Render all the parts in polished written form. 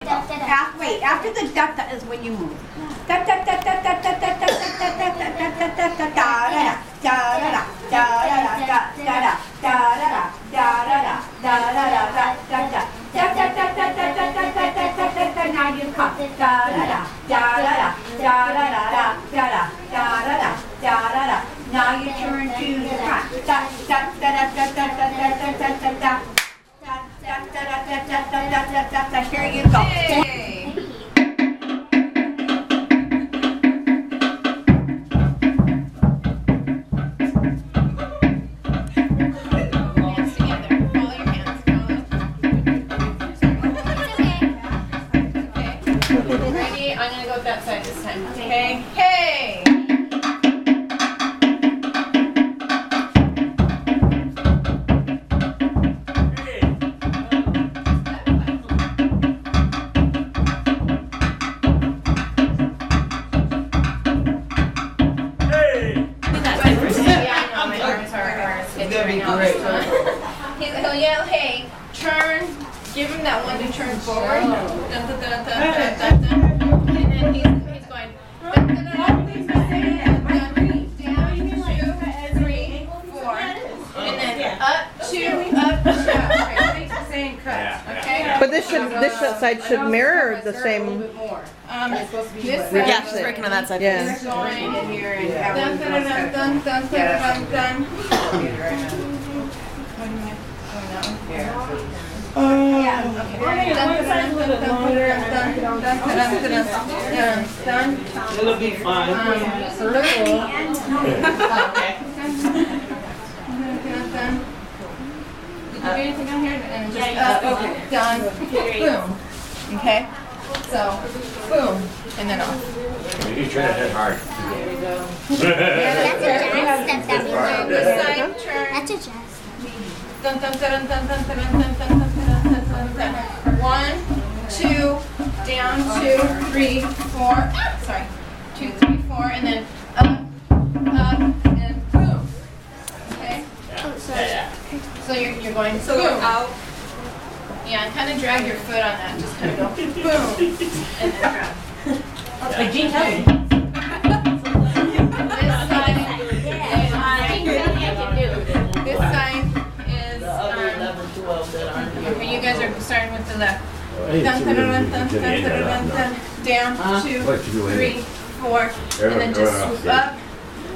Wait, after the da da is when you move. Da da da da da da da da da da da da da da da da. Now you come. Now you turn to the front. Here you go. Ready? I'm gonna go that side this time. Okay. Hey! He'll yell, hey, turn, give him that one to turn forward. Dun, dun, dun, dun, dun, dun, dun. And then he's going, dun, dun, dun, dun, down, 2, 3, 4. And then up, 2, up, down. Right, the same cut. Okay? But this side should mirror the same. This side. Yeah, she's working on that side. Yeah. Is going in here and dun, dun, dun, dun, dun, dun, dun, dun. It'll be fine. Did you do anything on here? And just okay, done. Boom. Okay. So, boom, and then off. You try to hit hard. That's a jazz step that we learned. This side turn. That's a jazz. Dun, dun, dun, dun, dun, dun, dun, dun, dun, dun, dun, dun, dun. 1, 2, down, 2, 3, 4. Sorry, 2, 3, 4, and then up, and boom. Okay. So you're going So we're out. Yeah, and kind of drag your foot on that. Just kind of go boom, and then drag. Like Gene Kelly. This side is, okay, you guys are starting with the left. Dun, dun, dun, dun, dun, dun, dun, dun, down, 2, 3, 4, and then just swoop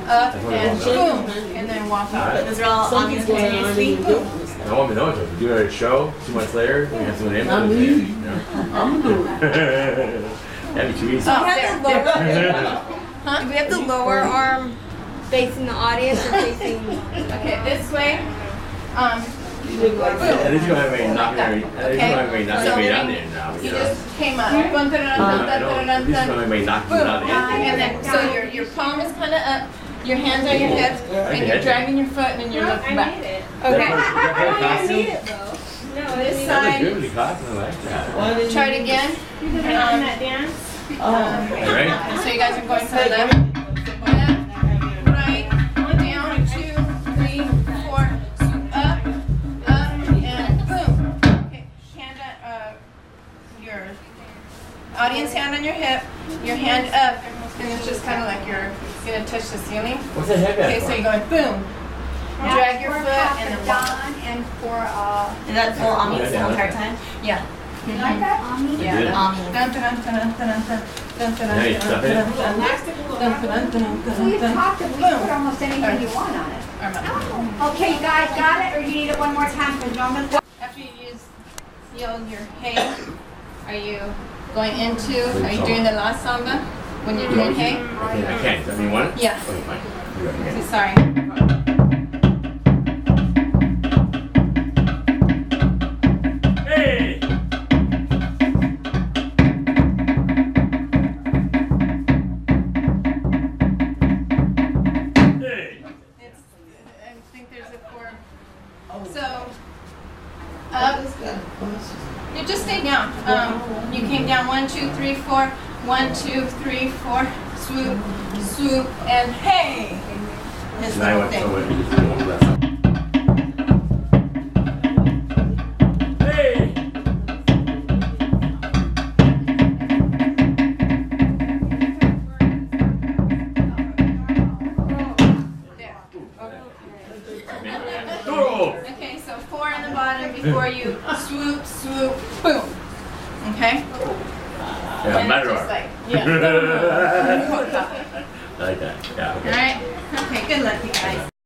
up, and boom, and then walk up. Those are all on continuously. Boom. I want to know if you do it at a show 2 months later, we have some names. I'm That'd be too easy. Oh, there. Do we have the lower arm facing the audience or facing? Okay, this way. At least you don't have any knocking down there now. You just came up. Dun, dun, dun, dun, dun, dun, At least you dun, don't have any knocking boom. down there. And then, so your palm is kind of up, your hands are your hips, and you're dragging your foot, and then you're looking back. Okay. This That's side. good with the costume, I like that. Try it again. Right? So you guys are going to the left, right, down, 2, 3, 4, up, and boom. Okay, hand on your audience hand on your hip, your hand up, and it's just kind of like you're gonna touch the ceiling. What's the head Okay, so you're going boom. Drag your foot and then walk. And for Is that full Ami the whole entire time? Yeah. like that? Yeah. Ami. Dun, dun, dun, dun, dun, dun, dun, dun, Now you dun, stuff dun, it. dun, dun, dun, dun, dun, So you dun, talked and we boom. put almost anything you want on it. Arm up. Okay, you guys got it, or you need it one more time for Norman? After you yell your hey, are you going into, are you doing the last samba when you're doing hey? I can't. I mean, one? Yeah. Okay, fine. You go ahead. Sorry. Hey! It's, I think there's a chord. So, up. You just stay down. You came down 1, 2, 3, 4. 1, 2, 3, 4. Swoop, swoop, and hey. This Now I little want thing. someone to do that. Hey! bottom before you swoop, swoop, boom. Okay? Yeah, And matter just of. like, yeah. Like that. Yeah. Okay. Alright? Okay, good luck, you guys.